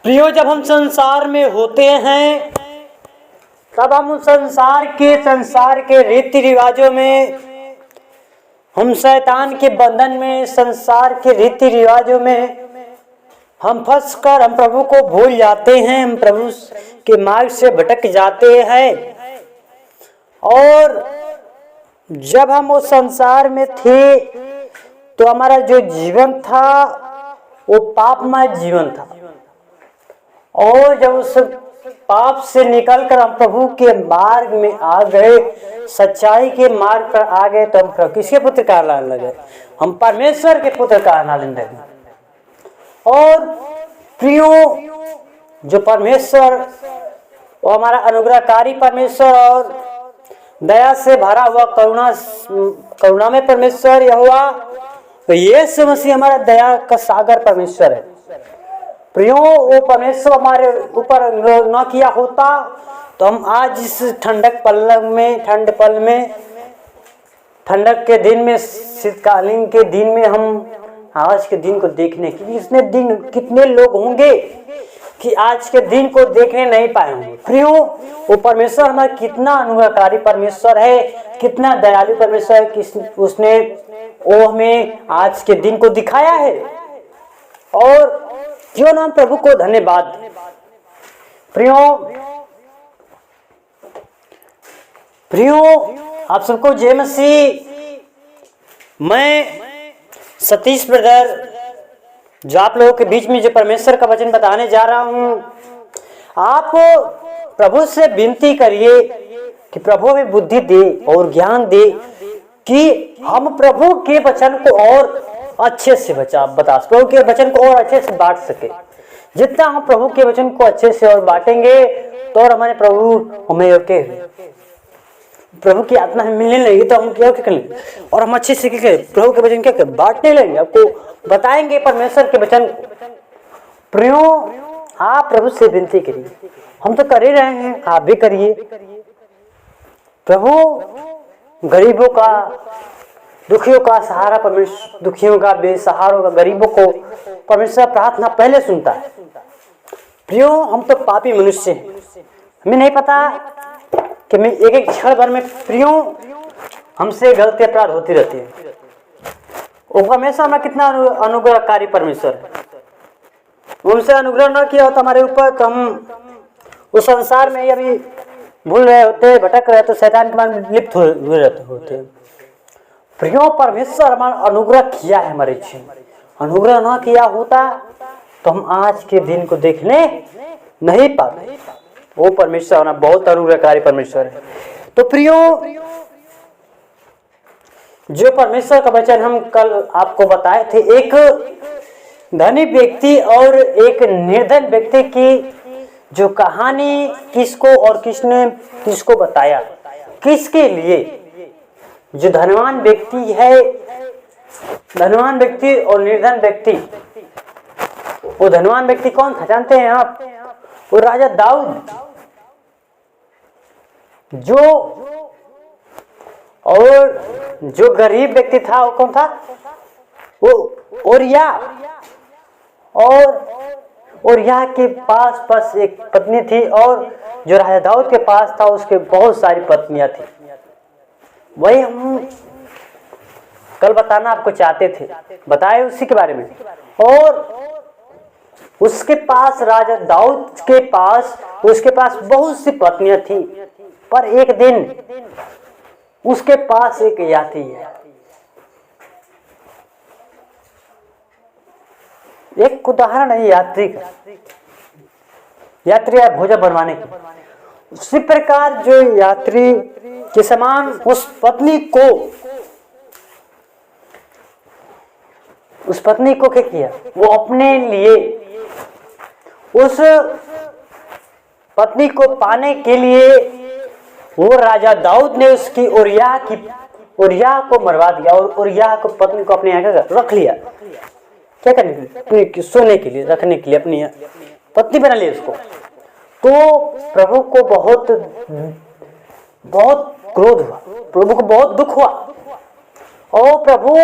प्रियो, जब हम संसार में होते हैं तब हम संसार के रीति रिवाजों में, हम शैतान के बंधन में, संसार के रीति रिवाजों में हम फंस कर हम प्रभु को भूल जाते हैं। हम प्रभु के मार्ग से भटक जाते हैं। और जब हम उस संसार में थे तो हमारा जो जीवन था वो पापमय जीवन था। और जब उस पाप से निकलकर हम प्रभु के मार्ग में आ गए, सच्चाई के मार्ग पर आ गए, तो हम प्रभु किसके पुत्र कहलाने लगे? हम परमेश्वर के पुत्र कहलाने लगे। और प्रियो, जो परमेश्वर वो हमारा अनुग्रहकारी परमेश्वर और दया से भरा हुआ करुणा में परमेश्वर यहोवा यीशु मसीह हमारा दया का सागर परमेश्वर है। प्रियो, वो परमेश्वर हमारे ऊपर न किया होता तो हम आज इस ठंड पल में, ठंडक के दिन में, शीतकालीन के दिन में हम आज के दिन को देखने की इसने दिन कितने लोग होंगे कि आज के दिन को देखने नहीं पाएंगे। प्रियो, वो परमेश्वर हमारा कितना अनुग्रहकारी परमेश्वर है, कितना दयालु परमेश्वर है कि उसने वो हमें आज के दिन को दिखाया है। और क्यों ना प्रभु को धन्यवाद। प्रियो, आप सबको जय मसीह। मैं सतीश ब्रदर जो आप लोगों के बीच में जो परमेश्वर का वचन बताने जा रहा हूं, आप प्रभु से विनती करिए कि प्रभु हमें बुद्धि दे और ज्ञान दे कि हम प्रभु के वचन को और अच्छे से प्रभु के वचन को और अच्छे से बांट सके। जितना हम प्रभु के वचन को अच्छे से और बांटेंगे तो और हमारे प्रभु हमें प्रभु की आत्मा हमें मिलने लगेगी, तो हम क्या करेंगे और हम अच्छे से क्या प्रभु के वचन क्या बांटने लगेंगे, आपको बताएंगे परमेश्वर के वचन। प्रियो, आप प्रभु से विनती करिए। हम तो कर ही रहे हैं, आप भी करिए। प्रभु गरीबों का, दुखियों का सहारा परमेश्वर, दुखियों का, बेसहारों का, गरीबों को परमेश्वर प्रार्थना पहले सुनता है। प्रियो, हम तो पापी मनुष्य हैं, हमें नहीं पता कि मैं एक क्षण भर में प्रियो हमसे गलती अपराध होती रहती है। वो परमेश्वर हमारा कितना अनुग्रहकारी परमेश्वर है। उनसे अनुग्रह न किया होता हमारे ऊपर तो हम उस संसार में अभी भूल रहे होते, भटक रहे, तो शैतान के मार्ग में लिप्त हुए रहते होते। प्रियो, परमेश्वर हमारा अनुग्रह किया है हमारे जीवन। अनुग्रह न किया होता तो हम आज के दिन को देखने नहीं पाते। वो परमेश्वर हमारा बहुत अनुग्रहकारी परमेश्वर है। तो प्रियो, जो परमेश्वर का वचन हम कल आपको बताए थे, एक धनी व्यक्ति और एक निर्धन व्यक्ति की जो कहानी किसको और किसने किसको बताया, किसके लिए? जो धनवान व्यक्ति है, धनवान व्यक्ति और निर्धन व्यक्ति। वो धनवान व्यक्ति कौन था जानते हैं आप? वो राजा दाऊद। और जो गरीब व्यक्ति था वो कौन था? वो ओरिया। और ओरिया के पास बस एक पत्नी थी, और जो राजा दाऊद के पास था उसके बहुत सारी पत्नियां थी। वही हम कल बताना आपको चाहते थे, बताए उसी के बारे में। और उसके पास, राजा दाऊद के पास, उसके पास बहुत सी पत्नियां थी, पर एक दिन उसके पास एक यात्री है। एक उदाहरण है यात्री का, यात्री है भोजन बनवाने की। उसी प्रकार जो यात्री के समान उस पत्नी को क्या किया? वो अपने लिए, उस पत्नी को पाने के लिए वो राजा दाऊद ने उसकी ओरिया को मरवा दिया और ओरिया को, पत्नी को अपने यहाँ रख लिया। क्या करने के लिए? सोने के लिए, रखने के लिए, अपनी पत्नी बना लिया उसको। तो प्रभु को बहुत क्रोध हुआ, प्रभु को बहुत दुख हुआ, और प्रभु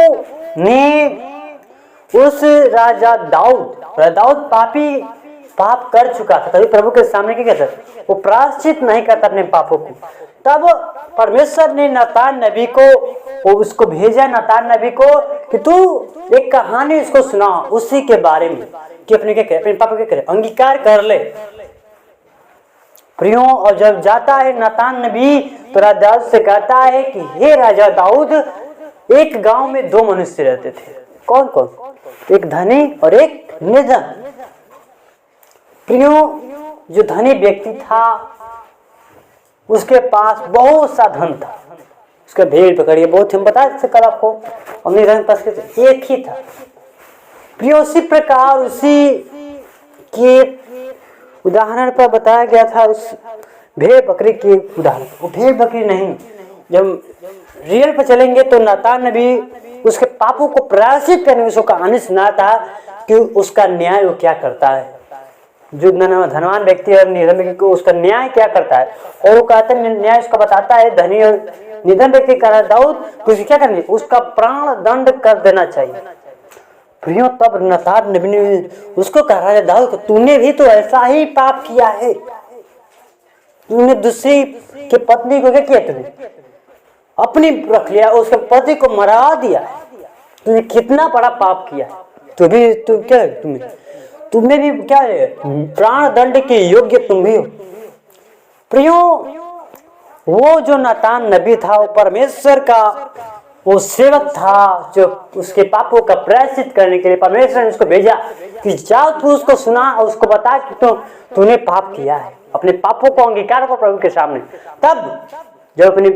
ने उस राजा दाऊद पापी पाप कर चुका था, तभी प्रभु के सामने क्या कहता, वो प्रायश्चित नहीं करता अपने पापों को। तब परमेश्वर ने नातान नबी को, वो उसको भेजा नातान नबी को कि तू एक कहानी उसको सुना उसी के बारे में, कि अपने क्या करे, अपने पापों क्या करे, अंगीकार कर ले। प्रियो, और जब जाता है नातान नबी तो राजा दाऊद से कहता है कि हे राजा दाऊद, एक गांव में दो मनुष्य रहते थे। कौन कौन? एक धनी और एक निर्धन। प्रियो, जो धनी व्यक्ति था उसके पास बहुत सा धन था, उसका भेड़ पकड़िए बहुत, हम बता सकते कल आपको, और निर्धन पास एक ही था। प्रियो, उसी प्रकार उसी के उदाहरण पर बताया गया था उस भेड़ बकरी की उदाहरण। वो भेड़ बकरी नहीं, जब रियल पर चलेंगे तो नातान नबी उसके पापों को प्रायश्चित करने उसको कहानी सुना था कि उसका न्याय वो क्या करता है, जो धनवान व्यक्ति और निर्धन व्यक्ति को उसका न्याय क्या करता है। और वो कहते हैं न्याय उसका बताता है, धनी और निर्धन व्यक्ति कह रहा है दाऊद तुझे क्या करनी, उसका प्राण दंड कर देना चाहिए। प्रियो, तब नातान नबी ने उसको कहा राजा दाऊद, तूने भी तो ऐसा ही पाप किया है, तूने दूसरी के पत्नी को क्या किया, तुमने अपनी रख लिया, उसके पति को मरा दिया, तूने कितना बड़ा पाप किया। तू क्या तुमने भी क्या है, प्राण दंड के योग्य तुम भी हो। प्रियो, वो जो नातान नबी था वो परमेश्वर का वो सेवक था, जो उसके पापों का प्रायश्चित करने के लिए परमेश्वर ने उसको भेजा कि जाओ तू उसको सुना और उसको बता कि तूने पाप किया है, अपने पापों को अंगीकार कर प्रभु के सामने। तब जब अपनी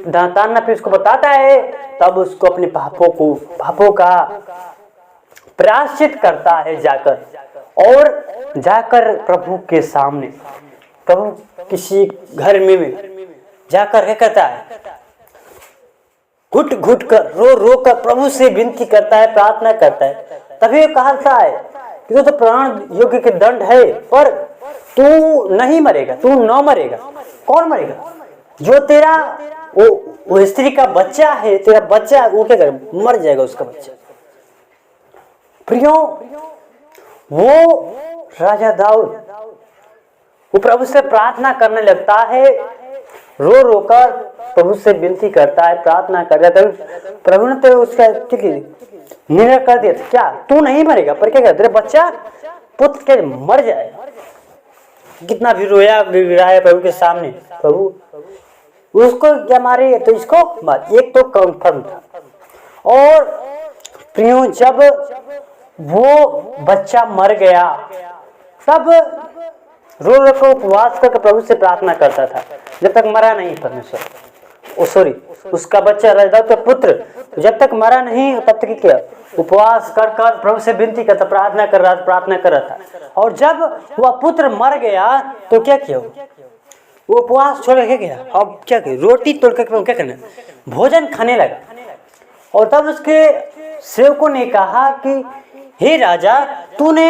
नातान नबी उसको बताता है, तब उसको अपने पापों का प्रायश्चित करता है जाकर, और जाकर प्रभु के सामने, प्रभु किसी घर में जाकर क्या करता है, घुट घुट कर रो रो कर प्रभु से विनती करता है, प्रार्थना करता है। तभी कहता है कि तो प्राण योग्य के दंड है, पर तू नहीं मरेगा, तू न मरेगा। कौन मरेगा? जो तेरा वो स्त्री का बच्चा है, तेरा बच्चा वो क्या करे, मर जाएगा उसका बच्चा। प्रियो, वो राजा दाऊद वो प्रभु से प्रार्थना करने लगता है, रो रो कर प्रभु से विनती करता है, प्रार्थना करता है। प्रभु ने तो उसका निर्णय कर दिया था, क्या तू नहीं मरेगा, पर क्या कहते तेरे बच्चा पुत्र के मर जाएगा। कितना भी रोया गिराया प्रभु के सामने, प्रभु उसको क्या मारे, तो इसको मार, एक तो कंफर्म था। और प्रियो, जब वो बच्चा मर गया तब रो रो कर उपवास करके प्रभु से प्रार्थना करता था, जब तक मरा नहीं परमेश्वर, उसका बच्चा राजा का पुत्र जब तक मरा नहीं तब तक क्या उपवास कर कर प्रभु से विनती करता, प्रार्थना कर रहा था। और जब वह पुत्र मर गया तो क्या किया, वो उपवास छोड़ के गया, अब क्या किया, रोटी तोड़ कर क्या करना, भोजन खाने लगा। और तब उसके सेवकों ने कहा कि हे राजा, तूने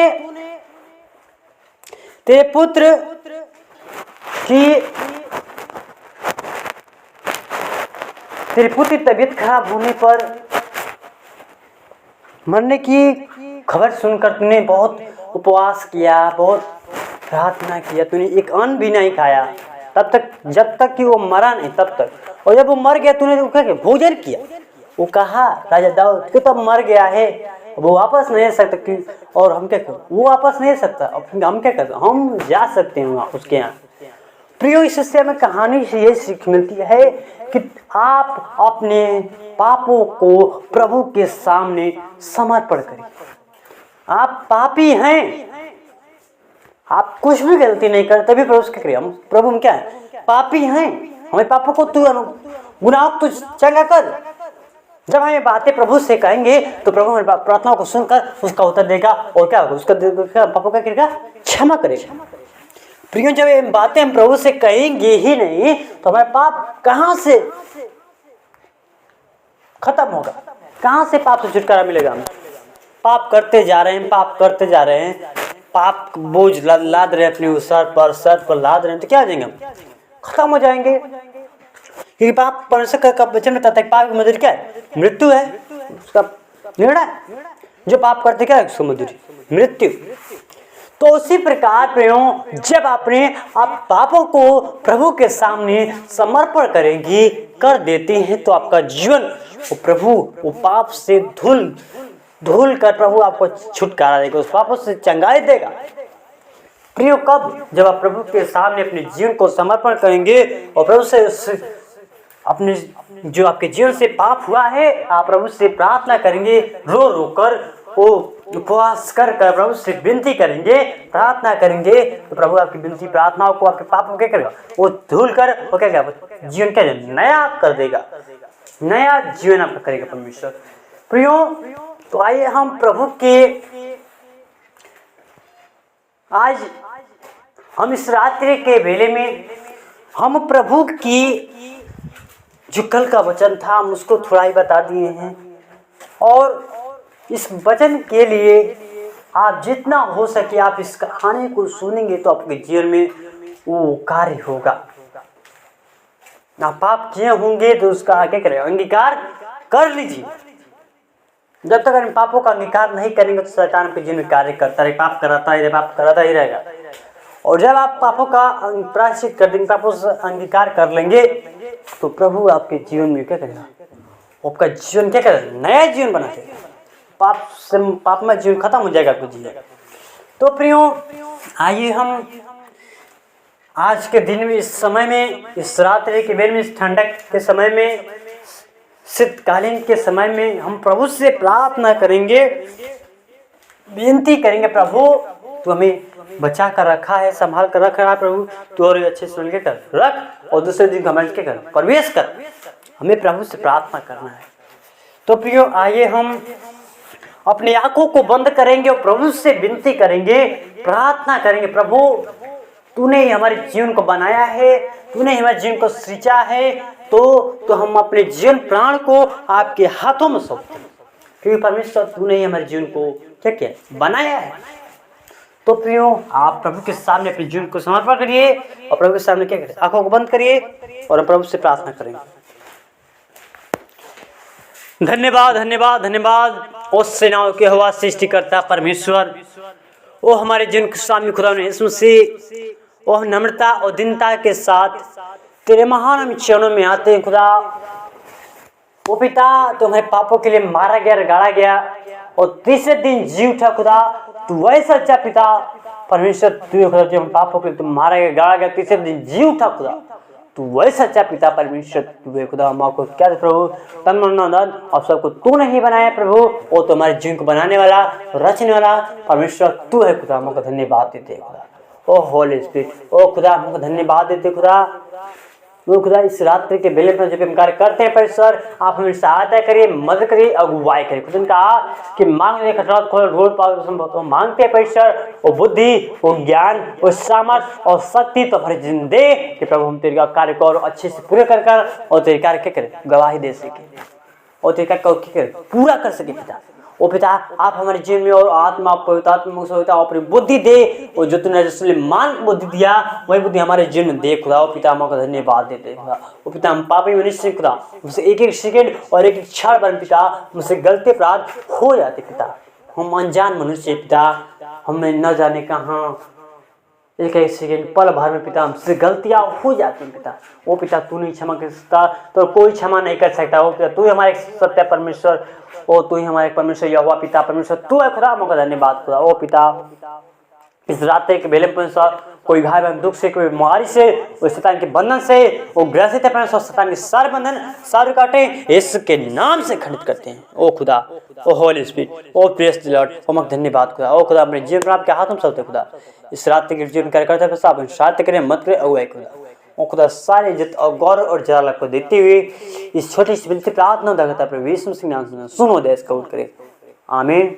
तेरे पुत्र की तबीयत खराब होने पर मरने की खबर सुनकर तूने बहुत उपवास किया, बहुत प्रार्थना किया, तूने एक अन्न भी नहीं खाया तब तक, जब तक कि वो मरा नहीं तब तक। और जब वो मर गया तूने क्या किया, भोजन किया। वो कहा राजा दाऊद कि तब मर गया है, वो वापस नहीं आ सकता कि, और हम क्या करें, वो वापस नहीं आ सकता, हम क्या करते, हम जा सकते हैं वहाँ उसके यहाँ। प्रियो, इससे हमें कहानी से ये सीख मिलती है कि आप अपने पापों को प्रभु के सामने समर्पण करिए। आप पापी हैं, आप कुछ भी गलती नहीं करते, तभी प्रभु से करिए, हम प्रभु हम क्या है, पापी हैं, हमें पापों को तू गुनाह तू चंगा कर। जब हम ये बातें प्रभु से कहेंगे तो प्रभु हमारी प्रार्थनाओं को सुनकर उसका उत्तर देगा, और क्या होगा, उसका पापों का करेगा, क्षमा करेगा। प्रियो, जब ये बातें हम प्रभु से कहेंगे ही नहीं तो हमारे पाप कहाँ से खत्म होगा, कहाँ से पाप से छुटकारा मिलेगा। हम पाप करते जा रहे हैं, पाप करते जा रहे हैं, पाप बोझ लाद रहे हैं अपने सर पर लाद रहे हैं, तो क्या हो जाएंगे, हम खत्म हो जाएंगे। क्योंकि पाप परमेश्वर का वचन में बताता है, पाप की मजदूरी क्या है, मृत्यु है, उसका निर्णय। जो पाप करते क्या है, उसको मजदूरी मृत्यु। तो उसी प्रकार प्रियो, जब आप पापों को प्रभु के सामने समर्पण करेंगी, कर देते हैं, तो आपका जीवन वो प्रभु वो पाप से धुल कर प्रभु आपको छुटकारा देगा, उस पापों से चंगाई देगा। प्रियो, कब? जब आप प्रभु के सामने अपने जीवन को समर्पण करेंगे और प्रभु से अपने जो आपके जीवन से पाप हुआ है, आप प्रभु से प्रार्थना करेंगे, रो रो कर, वो उपवास कर प्रभु से विनती करेंगे, प्रार्थना करेंगे, तो प्रभु आपकी विनती प्रार्थनाओं को, आपके पापों क्या करेगा? वो धुल कर वो क्या करेगा? जीवन क्या नया कर देगा, नया जीवन आपका करेगा परमेश्वर। प्रियो, तो आइए हम प्रभु के आज हम इस रात्रि के वेले में हम प्रभु की जो कल का वचन था हम उसको थोड़ा ही बता दिए हैं, और इस वचन के लिए आप जितना हो सके आप इस कहानी को सुनेंगे तो आपके जीवन में वो कार्य होगा। आप पाप किए होंगे तो उसका आगे करेगा, अंगीकार कर लीजिए। जब तक हम पापों का अंगीकार नहीं करेंगे तो शैतान के जीवन में कार्य करता रहे, पाप कराता ही रहेगा। और जब आप पापों का प्रायश्चित कर देंगे, पापों से अंगीकार कर लेंगे, तो प्रभु आपके जीवन में क्या करेगा? आपका जीवन क्या करेगा? नया जीवन बना देगा। पाप में जीवन खत्म हो जाएगा आपका जीवन। तो प्रियो, आइए हम आज के दिन में, इस समय में, इस रात्रि के बेर में, इस ठंडक के समय में, शीतकालीन के समय में हम प्रभु से प्रार्थना करेंगे, विनती करेंगे, प्रभु तू हमें बचा कर रखा है, संभाल कर रखा है प्रभु, तू और अच्छे से मिलकर कर रख, और दूसरे दिन हमारे क्या कर प्रवेश कर, हमें प्रभु से प्रार्थना करना है। तो प्रियो, आइए हम अपनी आंखों को बंद करेंगे और प्रभु से विनती करेंगे, प्रार्थना करेंगे, प्रभु तूने हमारे जीवन को बनाया है, तूने हमारे जीवन को सृजा है, तो हम अपने जीवन प्राण को आपके हाथों में सौंपते हैं, क्योंकि परमेश्वर तूने ही हमारे जीवन को क्या किया? बनाया है। तो प्रियो, आप प्रभु के सामने अपने जीवन को समर्पण करिए और प्रभु के सामने क्या करिए? आंखों को बंद करिए और हम प्रभु से प्रार्थना करेंगे। धन्यवाद, धन्यवाद, धन्यवाद ओ सेनाओं के यहोवा सृष्टिकर्ता परमेश्वर, ओ हमारे जीवन के स्वामी खुदा ने यीशु मसीह, ओ नम्रता और दीनता के साथ तेरे महान चरणों में आते हैं खुदा। ओ पिता, तुम्हारे पापों के लिए मारा गया, गाड़ा गया और तीसरे दिन जी उठा खुदा। तू वैसा सच्चा पिता परमेश्वर, तू खुदा जो हम पापों के लिए तुम मारा गया, गाड़ा गया, तीसरे दिन जी उठा खुदा। तू वैसा सच्चा पिता परमेश्वर, तू है खुदा। हम आपको क्या दे प्रभु? तन मन धन और सबको तू नहीं बनाया प्रभु, वो तुम्हारे जीवन को बनाने वाला, रचने वाला परमेश्वर तू है खुदा। हमको धन्यवाद देते खुदा। ओ होली स्पिरिट, ओ खुदा हमको धन्यवाद देते खुदा। वो खुदा, इस रात्रि के बेले पर जो हम कार्य करते हैं परमेश्वर, आप हमें सहायता करिए, मदद करिए, अगुवाई करिए। खुदा ने कहा कि मांगने खटरात खोल रोड पाओ, मांगते हैं परमेश्वर, वो बुद्धि, वो ज्ञान, वो सामर्थ और शक्ति तो हमारे जिंदगी दे कि प्रभु हम तेरे कार्य को और अच्छे से पूरे कर और तेरे कार्य क्या करें? गवाही दे सके और तेरे कार्य को क्या करें? पूरा कर सके पिता। ओ पिता, आप हमारे जीवन में और आत्मा पवित्र आत्मा से होता अपनी बुद्धि दे, और जो तूने सुलेमान को बुद्धि दिया वही बुद्धि हमारे जीवन में दे खुदा। ओ पिता, हम आपका धन्यवाद देते खुदा। ओ पिता, हम पापी मनुष्य खुदा, मुझसे एक एक सेकंड और एक एक क्षण पर पिता मुझसे गलती अपराध हो जाते पिता। हम अनजान मनुष्य पिता, हमें न जाने कहाँ एक एक सेकंड पल भर में पिता हमसे गलतियां हो जाती हैं पिता। वो पिता तू नहीं क्षमा कर सकता, तो कोई क्षमा नहीं कर सकता। वो पिता तू ही हमारे सत्य परमेश्वर, ओ तू ही हमारे परमेश्वर यहोवा पिता परमेश्वर तू है खुदा। मौका धन्यवाद खुदा। ओ पिता, इस रात्रि के बेले परमेश्वर कोई भाई बहन दुख से, कोई बीमारी से, कोई शैतान के बंधन से वो ग्रसित है परमेश्वर, शैतान के सारे बंधन सारे काटे यीशु के नाम से खंडित करते हैं। ओ खुदा, O holy spirit, O praise the Lord, ओ मक धन्यवाद खुदा। ओ खुदा, अपने जीवन पर आपके हाथों में सौंपते खुदा। इस रात्रि के जीवन कार्य करते हुए आप साथ करें, मत करें अगुवाई खुदा। ओ खुदा, सारे इज्जत और गौरव और जलाल को देते हुए इस छोटी सी विनती प्रार्थना करता प्रभु यीशु मसीह के नाम से सुनो, देश कबूल करे, आमीन।